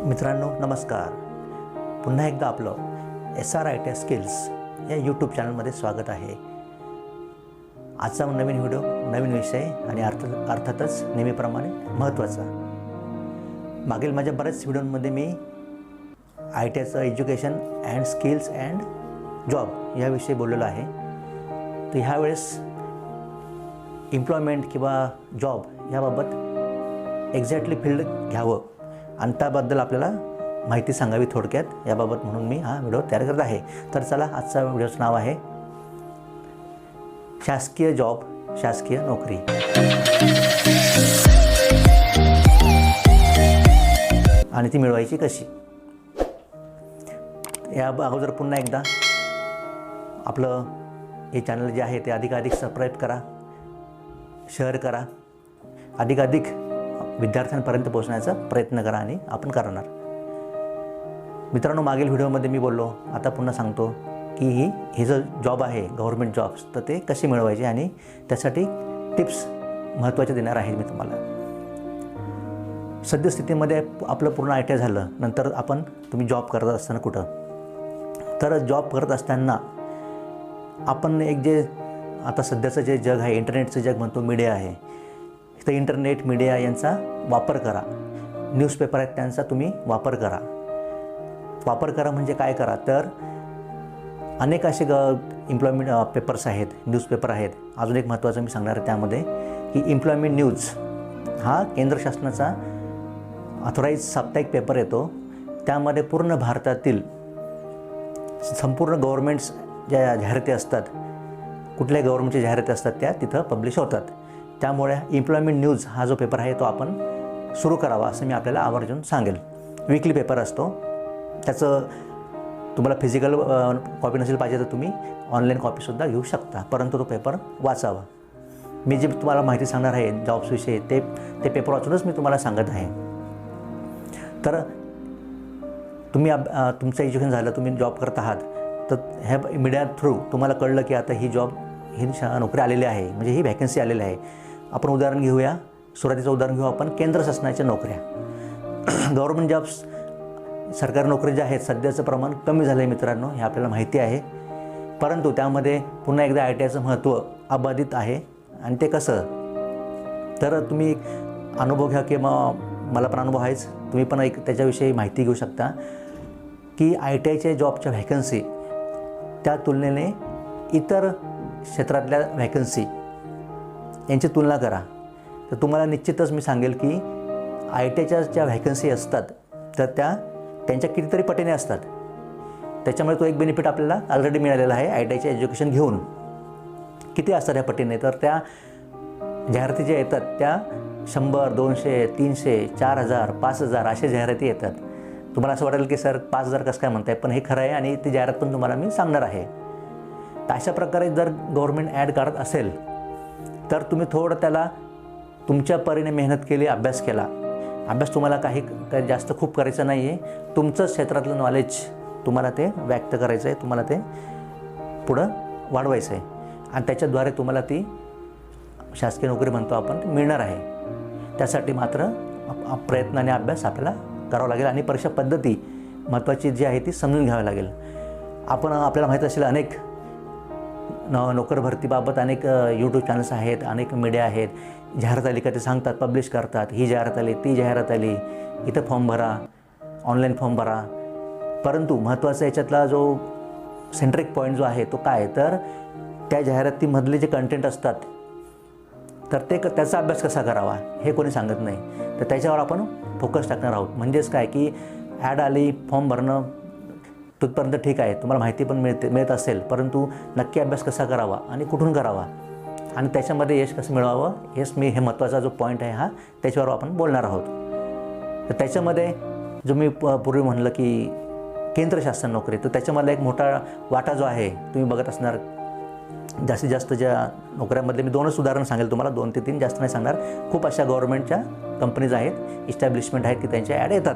मित्रांनो नमस्कार. पुन्हा एकदा आपलं SR स्किल्स या यूट्यूब चॅनलमध्ये स्वागत आहे. आजचा नवीन व्हिडिओ, नवीन विषय आणि अर्थातच नेहमीप्रमाणे महत्त्वाचा. मागील माझ्या बऱ्याच व्हिडिओमध्ये मी ITचं education and skills and job याविषयी बोललेलो आहे. तर ह्यावेळेस एम्प्लॉयमेंट किंवा जॉब याबाबत एक्झॅक्टली फील्ड घ्यावं आणि त्याबद्दल आपल्याला माहिती सांगावी थोडक्यात याबाबत म्हणून मी हा व्हिडिओ तयार करत आहे. तर चला, आजचा व्हिडिओचं नाव आहे शासकीय जॉब, शासकीय नोकरी. आणि ती मिळवायची कशी. या अगोदर पुन्हा एकदा आपलं हे चॅनल जे आहे ते अधिकाधिक सबस्क्राईब करा, शेअर करा, अधिकाधिक विद्यार्थ्यांपर्यंत पोहोचण्याचा प्रयत्न करा आणि आपण करणार. मित्रांनो, मागील व्हिडिओमध्ये मी बोललो, आता पुन्हा सांगतो की ही जो जॉब आहे गव्हर्मेंट जॉब्स, तर ते कसे मिळवायचे आणि त्यासाठी टिप्स महत्त्वाचे देणार आहे मी तुम्हाला. सद्यस्थितीमध्ये आपलं पूर्ण ITI झालं नंतर तुम्ही जॉब करत असताना कुठं, तर जॉब करत असताना आपण एक जे आता सध्याचं जे जग आहे, इंटरनेटचं जग म्हणतो, मीडिया आहे, तर इंटरनेट मीडिया यांचा वापर करा. न्यूजपेपर आहेत त्यांचा तुम्ही वापर करा. वापर करा म्हणजे काय करा, तर अनेक असे एम्प्लॉयमेंट पेपर्स आहेत, न्यूजपेपर आहेत. अजून एक महत्त्वाचं मी सांगणार आहे त्यामध्ये की एम्प्लॉयमेंट न्यूज हा केंद्र शासनाचा ऑथोराईज साप्ताहिक पेपर येतो. त्यामध्ये पूर्ण भारतातील संपूर्ण गव्हर्मेंट्स ज्या जाहिराती असतात, कुठल्याही गव्हर्मेंटच्या जाहिराती असतात त्या तिथं पब्लिश होतात. त्यामुळे एम्प्लॉयमेंट न्यूज हा जो पेपर आहे तो आपण सुरू करावा असं मी आपल्याला आवर्जून सांगेल. वीकली पेपर असतो. त्याचं तुम्हाला फिजिकल कॉपी नसेल पाहिजे तर तुम्ही ऑनलाईन कॉपीसुद्धा घेऊ शकता, परंतु तो पेपर वाचावा. मी जे तुम्हाला माहिती सांगणार आहे जॉब्सविषयी ते पेपर वाचूनच मी तुम्हाला सांगत आहे. तर तुम्ही तुमचं एज्युकेशन झालं, तुम्ही जॉब करत आहात, तर ह्या मीडिया थ्रू तुम्हाला कळलं की आता ही नोकरी आलेली आहे, म्हणजे ही व्हॅकन्सी आलेली आहे. आपण उदाहरण घेऊया, सुरुवातीचं उदाहरण घेऊ आपण केंद्र शासनाच्या नोकऱ्या. गव्हर्मेंट जॉब्स, सरकारी नोकरी ज्या आहेत, सध्याचं प्रमाण कमी झालं आहे मित्रांनो, हे आपल्याला माहिती आहे. परंतु त्यामध्ये पुन्हा एकदा ITचं महत्त्व अबाधित आहे. आणि ते कसं, तर तुम्ही अनुभव घ्या किंवा मला पण अनुभव आहेच, तुम्ही पण त्याच्याविषयी माहिती घेऊ शकता की ITच्या जॉबच्या व्हॅकन्सी त्या तुलनेने इतर क्षेत्रातल्या व्हॅकन्सी यांची तुलना करा. तर तुम्हाला निश्चितच मी सांगेल की ITच्या ज्या व्हॅकन्सी असतात तर त्यांच्या कितीतरी पटीने असतात. त्याच्यामुळे तो एक बेनिफिट आपल्याला ऑलरेडी मिळालेला आहे ITचे एज्युकेशन घेऊन. किती असतात ह्या पटीने, तर त्या जाहिराती ज्या येतात त्या 100, 200, 300, 4000, 5000 अशा जाहिराती येतात. तुम्हाला असं वाटेल की सर 5000 कसं काय म्हणताय, पण हे खरं आहे आणि ती जाहिरात पण तुम्हाला मी सांगणार आहे. तर अशा प्रकारे जर गव्हर्मेंट ॲड करत असेल तर तुम्ही थोडं त्याला तुमच्या परीने मेहनत केली, अभ्यास केला. अभ्यास तुम्हाला काही जास्त खूप करायचं नाही आहे. तुमचं क्षेत्रातलं नॉलेज तुम्हाला ते व्यक्त करायचं आहे, तुम्हाला ते पुढं वाढवायचं आहे आणि त्याच्याद्वारे तुम्हाला ती शासकीय नोकरी म्हणतो आपण मिळणार आहे. त्यासाठी मात्र प्रयत्न आणि अभ्यास आपल्याला करावा लागेल आणि परीक्षा पद्धती महत्त्वाची जी आहे ती समजून घ्यावी लागेल. आपल्याला माहीत असेल अनेक नोकर भरतीबाबत अनेक यूट्यूब चॅनल्स आहेत, अनेक मीडिया आहेत. जाहिरात आली का ते सांगतात, पब्लिश करतात, ही जाहिरात आली, ती जाहिरात आली, इथं फॉर्म भरा, ऑनलाईन फॉर्म भरा. परंतु महत्त्वाचा याच्यातला जो सेंट्रिक पॉईंट जो आहे तो काय, तर त्या जाहिरातीमधले जे कंटेंट असतात तर त्याचा अभ्यास कसा करावा हे कोणी सांगत नाही. तर त्याच्यावर आपण फोकस टाकणार आहोत. म्हणजेच काय की ॲड आली, फॉर्म भरणं तिथपर्यंत ठीक आहे, तुम्हाला माहिती पण मिळत असेल, परंतु नक्की अभ्यास कसा करावा आणि कुठून करावा आणि त्याच्यामध्ये यश कसं मिळवावं हे महत्त्वाचा जो पॉईंट आहे त्याच्यावर आपण बोलणार आहोत. तर त्याच्यामध्ये जो मी पूर्वी म्हणलं की केंद्र शासन नोकरी, तर त्याच्यामधला एक मोठा वाटा जो आहे तुम्ही बघत असणार. जास्तीत जास्त ज्या नोकऱ्यांमधले मी 2च उदाहरण सांगेल तुम्हाला, 2 ते 3 जास्त नाही सांगणार. खूप अशा गव्हर्मेंटच्या कंपनीज आहेत, इस्टॅब्लिशमेंट आहेत की त्यांच्या ॲड येतात.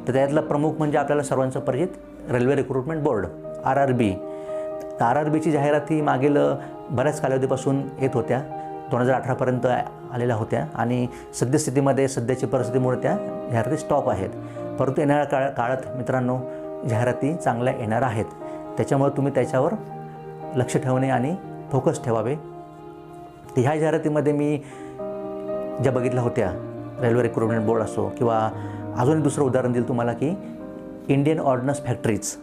तर त्यातला प्रमुख म्हणजे आपल्याला सर्वांचं परिचित रेल्वे रिक्रुटमेंट बोर्ड, RRB. RRBची जाहिरात ही मागील बऱ्याच कालावधीपासून येत होत्या. 2018पर्यंत आलेल्या होत्या आणि सद्यस्थितीमध्ये सध्याची परिस्थितीमुळे त्या जाहिराती स्टॉप आहेत. परंतु येणाऱ्या काळात मित्रांनो जाहिराती चांगल्या येणार आहेत. त्याच्यामुळे तुम्ही त्याच्यावर लक्ष ठेवणे आणि फोकस ठेवावे. तर ह्या जाहिरातीमध्ये मी ज्या बघितल्या होत्या, रेल्वे रिक्रुटमेंट बोर्ड असो किंवा अजून दुसरं उदाहरण दिलं तुम्हाला की इंडियन ऑर्डनन्स फॅक्टरीज.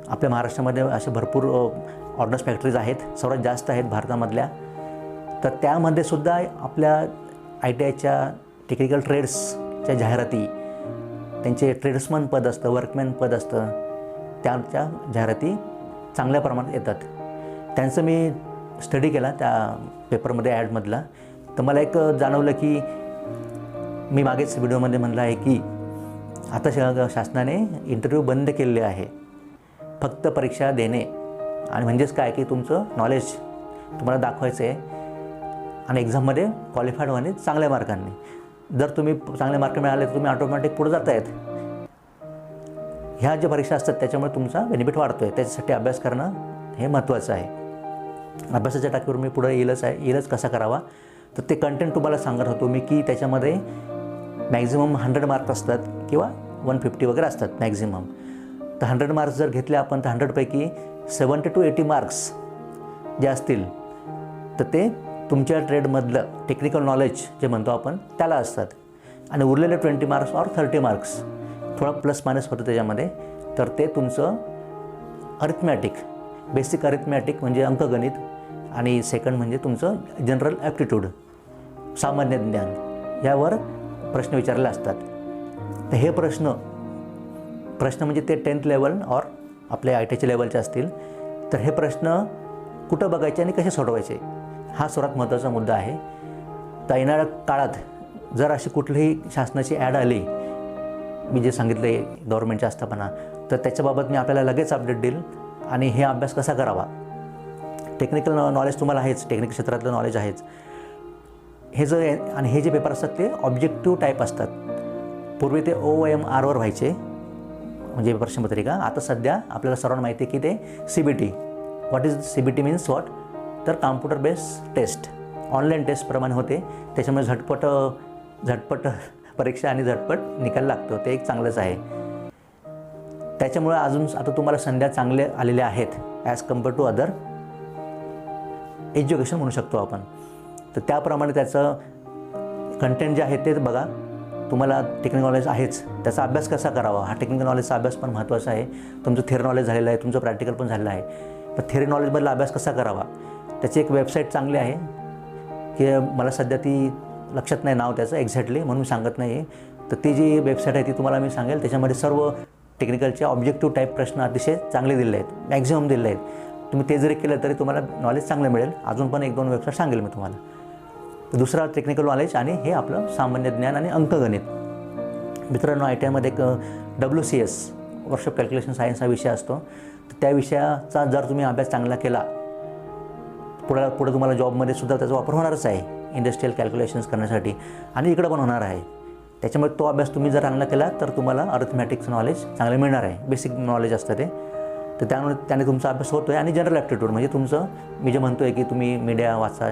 आपल्या महाराष्ट्रामध्ये असे भरपूर ऑर्डनन्स फॅक्टरीज आहेत, सर्वात जास्त आहेत भारतामधल्या. तर त्यामध्ये सुद्धा आपल्या ITIच्या टेक्निकल ट्रेड्सच्या जाहिराती, त्यांचे ट्रेड्समन पद असतं, वर्कमॅन पद असतं, त्यांच्या जाहिराती चांगल्या प्रमाणात येतात. त्यांचं मी स्टडी केला त्या पेपरमध्ये ॲडमधला. तर मला एक जाणवलं की मी मागेच व्हिडिओमध्ये म्हणलं आहे की आता शासनाने इंटरव्ह्यू बंद केलेले आहे. फक्त परीक्षा देणे आणि म्हणजेच काय की तुमचं नॉलेज तुम्हाला दाखवायचं आहे आणि एक्झाममध्ये क्वालिफाईड होणे चांगल्या मार्कांनी. जर तुम्ही चांगले मार्क मिळाले तर तुम्ही ऑटोमॅटिक पुढे जात आहेत. ह्या ज्या परीक्षा असतात त्याच्यामुळे तुमचा बेनिफिट वाढतो आहे. त्याच्यासाठी अभ्यास करणं हे महत्त्वाचं आहे. अभ्यासाच्या टाकीवर मी पुढे येईलच कसा करावा. तर ते कंटेंट तुम्हाला सांगत होतो मी की त्याच्यामध्ये मॅक्झिमम 100 मार्क्स असतात किंवा 150 वगैरे असतात मॅक्झिमम. तर 100 मार्क्स जर घेतले आपण तर 100पैकी 70 to 80 मार्क्स जे असतील तर ते तुमच्या ट्रेडमधलं टेक्निकल नॉलेज जे म्हणतो आपण त्याला असतात. आणि उरलेले 20 मार्क्स और 30 मार्क्स थोडा प्लस मायनस होतं त्याच्यामध्ये. तर ते तुमचं अरिथमॅटिक, बेसिक अरिथमॅटिक म्हणजे अंकगणित, आणि सेकंड म्हणजे तुमचं जनरल ॲप्टिट्यूड, सामान्य ज्ञान, यावर प्रश्न विचारले असतात. तर हे प्रश्न म्हणजे ते 10th लेवल और आपल्या ITIच्या लेवलचे असतील. तर हे प्रश्न कुठं बघायचे आणि कसे सोडवायचे हा सर्वात महत्त्वाचा मुद्दा आहे. तर येणाऱ्या काळात जर अशी कुठलीही शासनाची ॲड आली, मी जे सांगितलं आहे गव्हर्नमेंटच्या आस्थापना, तर त्याच्याबाबत मी आपल्याला लगेच अपडेट देईल. आणि हे अभ्यास कसा करावा, टेक्निकल नॉलेज तुम्हाला आहेच, टेक्निकल क्षेत्रातलं नॉलेज आहेच. हे जे पेपर असतात ते ऑब्जेक्टिव्ह टाईप असतात. पूर्वी ते OMRवर व्हायचे म्हणजे प्रश्नपत्रिका. आता सध्या आपल्याला सर्वांना माहिती आहे की ते CBT. What is CBT means what? तर कॉम्प्युटर बेस्ड टेस्ट, ऑनलाईन टेस्टप्रमाणे होते. त्याच्यामुळे झटपट परीक्षा आणि झटपट निकाल लागतो. ते एक चांगलंच आहे. त्याच्यामुळे अजून आता तुम्हाला संध्या चांगले आलेले आहेत as compare to other education म्हणू शकतो आपण. तर त्याप्रमाणे त्याचं कंटेंट जे आहे ते बघा. तुम्हाला टेक्निकल नॉलेज आहेच, त्याचा अभ्यास कसा करावा हा टेक्निकल नॉलेजचा अभ्यास पण महत्त्वाचा आहे. तुमचं थेअरी नॉलेज झालेलं आहे, तुमचं प्रॅक्टिकल पण झालेलं आहे. पण थेअरी नॉलेजमधला अभ्यास कसा करावा त्याची एक वेबसाईट चांगली आहे की मला सध्या ती लक्षात नाही नाव त्याचं एक्झॅक्टली, म्हणून मी सांगत नाही आहे. तर ती जी वेबसाईट आहे ती तुम्हाला मी सांगेल. त्याच्यामध्ये सर्व टेक्निकलचे ऑब्जेक्टिव्ह टाईप प्रश्न अतिशय चांगले दिले आहेत, मॅक्झिमम दिले आहेत. तुम्ही ते जरी केलं तरी तुम्हाला नॉलेज चांगलं मिळेल. अजून पण 1-2 वेबसाईट सांगेल मी तुम्हाला. तर दुसरा टेक्निकल नॉलेज आणि हे आपलं सामान्य ज्ञान आणि अंकगणित. मित्रांनो ITIमध्ये एक WCS वर्कशॉप कॅल्क्युलेशन सायन्स हा विषय असतो. तर त्या विषयाचा जर तुम्ही अभ्यास चांगला केला पुढे तुम्हाला जॉबमध्ये सुद्धा त्याचा वापर होणारच आहे इंडस्ट्रियल कॅल्क्युलेशन्स करण्यासाठी, आणि इकडं पण होणार आहे. त्याच्यामुळे तो अभ्यास तुम्ही जर चांगला केला तर तुम्हाला अरिथमॅटिक्सचं नॉलेज चांगलं मिळणार आहे. बेसिक नॉलेज असतं ते. तर त्याने तुमचा अभ्यास होतो आहे. आणि जनरल ॲप्टिट्यूड म्हणजे तुमचं, मी जे म्हणतो आहे की तुम्ही मीडिया वाचा,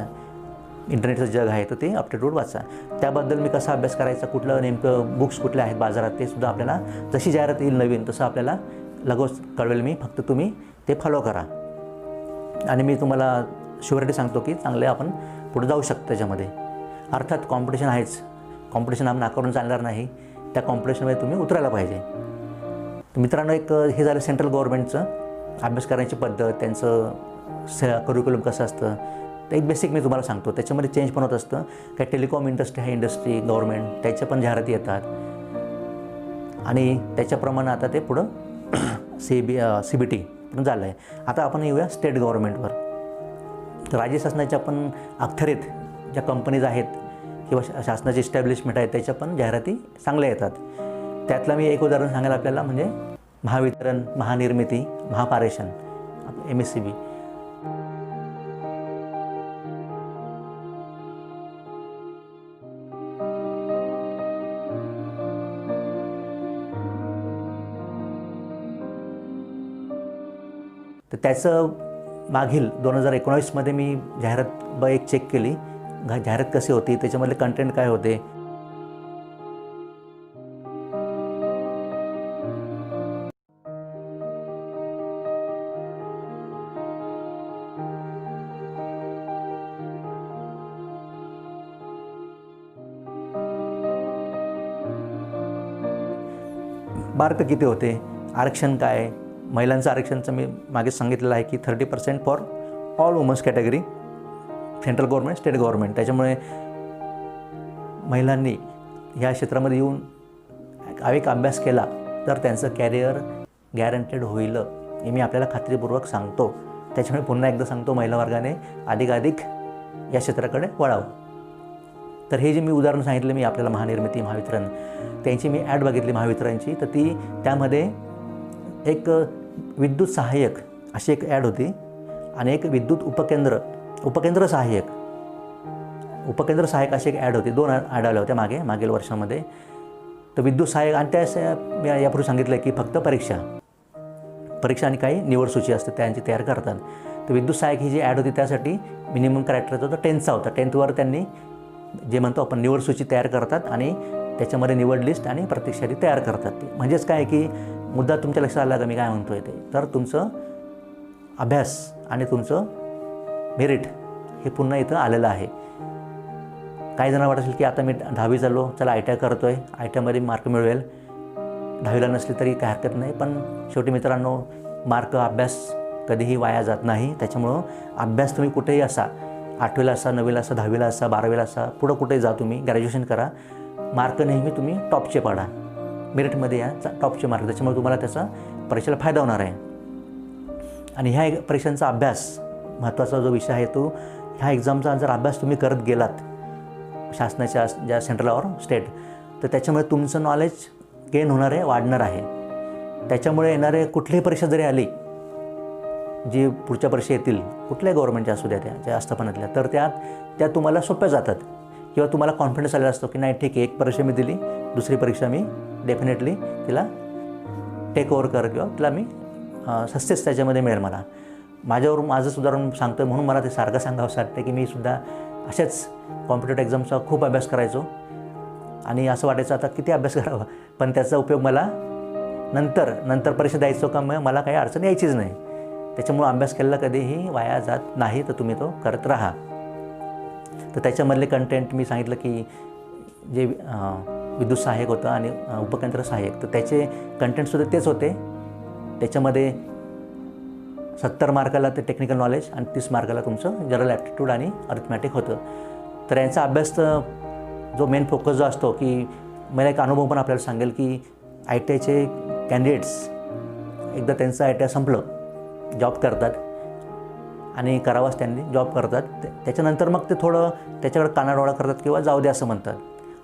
इंटरनेटचं जग आहे तर ते ॲप्टिट्यूड वाचा. त्याबद्दल मी कसा अभ्यास करायचा, कुठलं नेमकं बुक्स कुठले आहेत बाजारात ते सुद्धा आपल्याला जशी जाहिरात येईल नवीन तसं आपल्याला लगोच कळवेल मी. फक्त तुम्ही ते फॉलो करा आणि मी तुम्हाला शुअरिटी सांगतो की चांगले आपण पुढे जाऊ शकतो त्याच्यामध्ये. अर्थात कॉम्पिटिशन आहेच, कॉम्पिटिशन आपण नाकारून चालणार नाही. त्या कॉम्पिटिशनमध्ये तुम्ही उतरायला पाहिजे. तर मित्रांनो एक हे झालं सेंट्रल गव्हर्नमेंटचं अभ्यास करण्याची पद्धत, त्यांचं करिक्युलम कसं असतं. तर एक बेसिक मी तुम्हाला सांगतो. त्याच्यामध्ये चेंज पण होत असतं. काही टेलिकॉम इंडस्ट्री आहे, इंडस्ट्री गव्हर्नमेंट त्याच्या पण जाहिराती येतात आणि त्याच्याप्रमाणे आता ते पुढं CBT पण झालं आहे. आता आपण येऊया स्टेट गव्हर्नमेंटवर. तर राज्य शासनाच्या पण अखत्यारीत ज्या कंपनीज आहेत किंवा शासनाची इस्टॅब्लिशमेंट आहे त्याच्या पण जाहिराती चांगल्या येतात. त्यातलं मी एक उदाहरण सांगायला आपल्याला म्हणजे महावितरण, महानिर्मिती, महापारेषण, MSCB. तर त्याचं मागील 2019मध्ये मी जाहिरात एक चेक केली. जाहिरात कशी होती, त्याच्यामधले कंटेंट काय होते. मार्क किती होते, आरक्षण काय, महिलांचं आरक्षणचं मी मागेच सांगितलेलं आहे की 30% for all womens category, central government, state government. त्याच्यामुळे महिलांनी ह्या क्षेत्रामध्ये येऊन एक अभ्यास केला तर त्यांचं कॅरियर गॅरंटेड होईल हे मी आपल्याला खात्रीपूर्वक सांगतो. त्याच्यामुळे पुन्हा एकदा सांगतो, महिला वर्गाने अधिकाधिक या क्षेत्राकडे वळावं. तर हे जे मी उदाहरण सांगितलं मी आपल्याला, महानिर्मिती, महावितरण, त्यांची मी ॲड बघितली महावितरणची, तर ती त्यामध्ये एक विद्युत सहाय्यक अशी एक ॲड होती आणि एक विद्युत उपकेंद्र सहाय्यक अशी एक ॲड होती. 2 ॲड आल्या होत्या मागील वर्षामध्ये. तर विद्युत सहाय्यक, आणि त्या मी यापूर्वी सांगितलं की फक्त परीक्षा आणि काही निवड सूची असते त्यांची तयार करतात. तर विद्युत सहाय्यक ही जी ॲड होती त्यासाठी मिनिमम क्रायटेरिया होता 10चा होता. 10वर त्यांनी जे म्हणतो आपण निवड सूची तयार करतात आणि त्याच्यामध्ये निवड लिस्ट आणि प्रत्यक्ष यादी तयार करतात. म्हणजेच काय की मुद्दा तुमच्या लक्षात आला का मी काय म्हणतो आहे ते, तर तुमचं अभ्यास आणि तुमचं मेरिट हे पुन्हा इथं आलेलं आहे. काही जणांना वाटत असेल की आता मी 10वी झालो, चला ITI करतो आहे, ITIमध्ये मार्क मिळवेल, 10वीला नसली तरी काही हरकत नाही. पण शेवटी मित्रांनो, मार्क, अभ्यास कधीही वाया जात नाही. त्याच्यामुळं अभ्यास तुम्ही कुठेही असा, 8वीला असा, 9वीला असा, 10वीला असा, 12वीला असा, पुढं कुठेही जा, तुम्ही ग्रॅज्युएशन करा, मार्क नेहमी तुम्ही टॉपचे पाडा, मेरिटमध्ये या, टॉपचे मार्क. त्याच्यामुळे तुम्हाला त्याचा परीक्षेला फायदा होणार आहे. आणि ह्या परीक्षांचा अभ्यास महत्त्वाचा जो विषय आहे तो, ह्या एक्झामचा जर अभ्यास तुम्ही करत गेलात शासनाच्या ज्या सेंट्रल ऑर स्टेट, तर त्याच्यामुळे तुमचं नॉलेज गेन होणार आहे, वाढणार आहे. त्याच्यामुळे येणारे कुठलीही परीक्षा जरी आली, जी पुढच्या परीक्षा येतील कुठल्याही गव्हर्नमेंटच्या असू द्या, त्या आस्थापनातल्या, तर त्या तुम्हाला सोप्या जातात किंवा तुम्हाला कॉन्फिडन्स आलेला असतो की नाही ठीक आहे, एक परीक्षा मी दिली, दुसरी परीक्षा मी डेफिनेटली तिला टेक ओव्हर कर किंवा तिला मी सक्सेस त्याच्यामध्ये मिळेल. मला माझंच उदाहरण सांगतो म्हणून मला ते सारखं सांगावंसं वाटतं की मी सुद्धा अशाच कॉम्पिटेटिव्ह एक्झामचा खूप अभ्यास करायचो आणि असं वाटायचं आता किती अभ्यास करावा, पण त्याचा उपयोग मला नंतर परीक्षा द्यायचो का मला काही अडचण यायचीच नाही. त्याच्यामुळं अभ्यास केलेला कधीही वाया जात नाही, तर तुम्ही तो करत राहा. तर त्याच्यामधले कंटेंट मी सांगितलं की जे विद्युत सहाय्यक होतं आणि उपकेंद्र सहाय्यक, तर त्याचे कंटेंटसुद्धा तेच होते. त्याच्यामध्ये 70 मार्काला ते टेक्निकल नॉलेज आणि 30 मार्काला तुमचं जनरल ॲप्टिट्यूड आणि अरिथमॅटिक होतं. तर यांचा अभ्यास जो मेन फोकस जो असतो, की मला एक अनुभव पण आपल्याला सांगेल की ITIचे कॅन्डिडेट्स एकदा त्यांचं ITI संपलं, जॉब करतात आणि करावाच त्यांनी जॉब करतात, त्याच्यानंतर मग ते थोडं त्याच्याकडे कानाडोळा करतात किंवा जाऊ दे असं म्हणतात.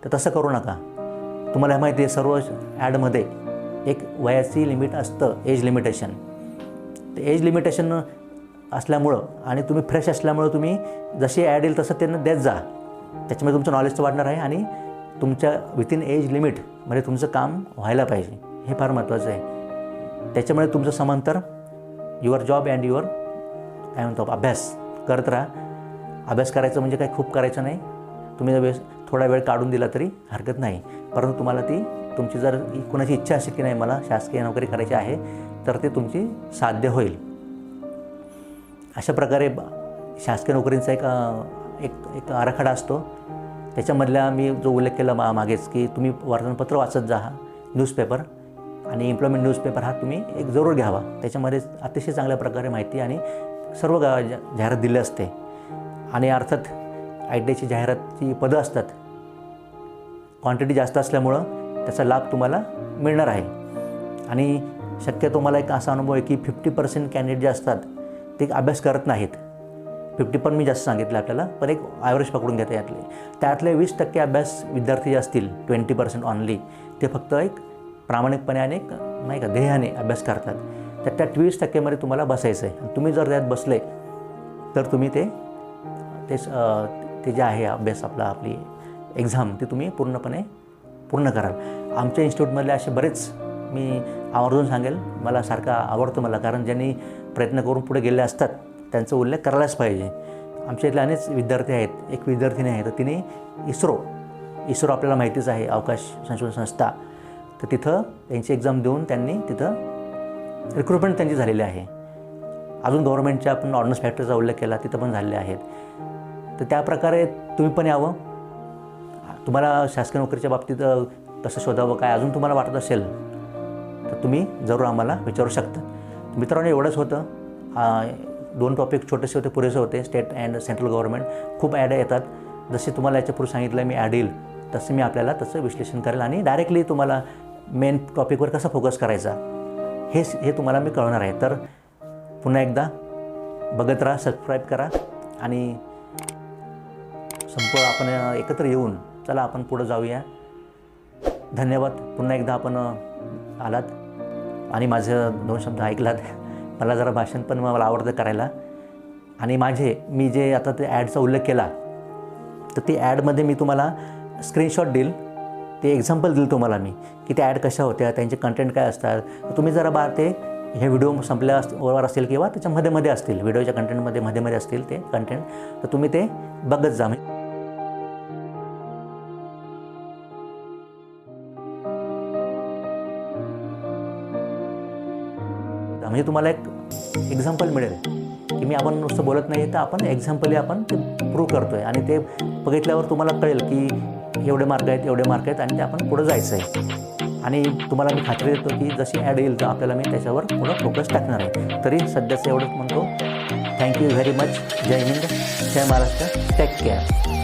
तर तसं करू नका. तुम्हाला हे माहिती आहे, सर्व ॲडमध्ये एक वयाची लिमिट असतं, एज लिमिटेशन. ते एज लिमिटेशन असल्यामुळं आणि तुम्ही फ्रेश असल्यामुळं तुम्ही जशी ॲड येईल तसं त्यांना देत जा. त्याच्यामुळे तुमचं नॉलेज तर वाढणार आहे आणि तुमच्या विथिन एज लिमिटमध्ये तुमचं काम व्हायला पाहिजे, हे फार महत्त्वाचं आहे. त्याच्यामुळे तुमचं समांतर युअर जॉब अँड युअर काय म्हणतो अभ्यास करत राहा. अभ्यास करायचं म्हणजे काही खूप करायचं नाही, तुम्ही थोडा वेळ काढून दिला तरी हरकत नाही. परंतु तुम्हाला तुमची जर कोणाची इच्छा असेल की नाही मला शासकीय नोकरी करायची आहे, तर ते तुमची साध्य होईल. अशा प्रकारे शासकीय नोकरींचा एक आराखडा असतो. त्याच्यामधला मी जो उल्लेख केला मागेच की तुम्ही वर्तमानपत्र वाचत जा, न्यूजपेपर आणि एम्प्लॉयमेंट न्यूजपेपर हा तुम्ही एक जरूर घ्यावा. त्याच्यामध्ये अतिशय चांगल्या प्रकारे माहिती आणि सर्व जाहिरात दिली असते. आणि अर्थात ITIची जाहिरातची पदं असतात, क्वांटिटी जास्त असल्यामुळं त्याचा लाभ तुम्हाला मिळणार आहे. आणि शक्यतो मला एक असा अनुभव आहे की 50% कॅन्डिडेट जे असतात ते अभ्यास करत नाहीत. 50 पण मी जास्त सांगितलं आपल्याला, पण एक ॲव्हरेज पकडून घेता त्यातले 20% अभ्यास विद्यार्थी जे असतील, 20% ऑनली, ते फक्त एक प्रामाणिकपणे आणि एक नाही का ध्येयाने अभ्यास करतात. तर त्या 20% तुम्हाला बसायचं आहे. आणि तुम्ही जर त्यात बसले तर तुम्ही ते जे आहे अभ्यास आपली एक्झाम ती तुम्ही पूर्ण कराल. आमच्या इन्स्टिट्यूटमधले असे बरेच मी आवर्जून सांगेल, मला सारखा आवडतं मला, कारण ज्यांनी प्रयत्न करून पुढे गेले असतात त्यांचा उल्लेख करायलाच पाहिजे. आमच्या इथले अनेक विद्यार्थी आहेत. एक विद्यार्थिनी आहे, तर तिने इस्रो आपल्याला माहितीच आहे, अवकाश संशोधन संस्था, तर तिथं त्यांची एक्झाम देऊन त्यांनी तिथं रिक्रुटमेंट त्यांची झालेली आहे. अजून गव्हर्नमेंटच्या आपण ऑर्डनन्स फॅक्टरीचा उल्लेख केला, तिथं पण झालेले आहेत. तर त्या प्रकारे तुम्ही पण यावं. तुम्हाला शासकीय नोकरीच्या बाबतीत कसं शोधावं काय अजून तुम्हाला वाटत असेल तुम्ही जरूर आम्हाला विचारू शकता. मित्रांनो, एवढंच होतं. 2 टॉपिक छोटेसे होते, पुरेसे होते. स्टेट अँड सेंट्रल गव्हर्नमेंट खूप ॲड येतात. जसे तुम्हाला याच्यापूर्वी सांगितलं मी ॲड येईल तसं मी आपल्याला तसं विश्लेषण करेल आणि डायरेक्टली तुम्हाला मेन टॉपिकवर कसा फोकस करायचा हे तुम्हाला मी कळवणार आहे. तर पुन्हा एकदा बघत राहा, सबस्क्राईब करा आणि आपण एकत्र येऊन चला आपण पुढं जाऊया. धन्यवाद. पुन्हा एकदा आपण आलात आणि माझं 2 शब्द ऐकलात. मला जरा भाषण पण मला आवडतं करायला आणि मी जे आता ते ॲडचा उल्लेख केला तर ती ॲडमध्ये मी तुम्हाला स्क्रीनशॉट देईल, ते एक्झाम्पल देईल तुम्हाला मी की त्या ॲड कशा होत्या, त्यांचे कंटेंट काय असतात. तुम्ही जरा ते हे व्हिडिओ संपल्यावर असतील किंवा त्याच्या मध्ये असतील, व्हिडिओच्या कंटेंटमध्ये मध्ये असतील ते कंटेंट, तर तुम्ही ते बघत जा. म्हणजे तुम्हाला एक एक्झाम्पल मिळेल की आपण नुसतं बोलत नाही, तर आपण एक्झाम्पल आपण ते प्रूव्ह करतो आहे आणि ते बघितल्यावर तुम्हाला कळेल की एवढे मार्क आहेत आणि ते आपण पुढं जायचं आहे. आणि तुम्हाला मी खात्री देतो की जशी ॲड येईल तर आपल्याला मी त्याच्यावर पुढं फोकस टाकणार आहे. तरी सध्याचं एवढंच म्हणतो. Thank you very much. Jai Hind, Jai Maharashtra. Take care.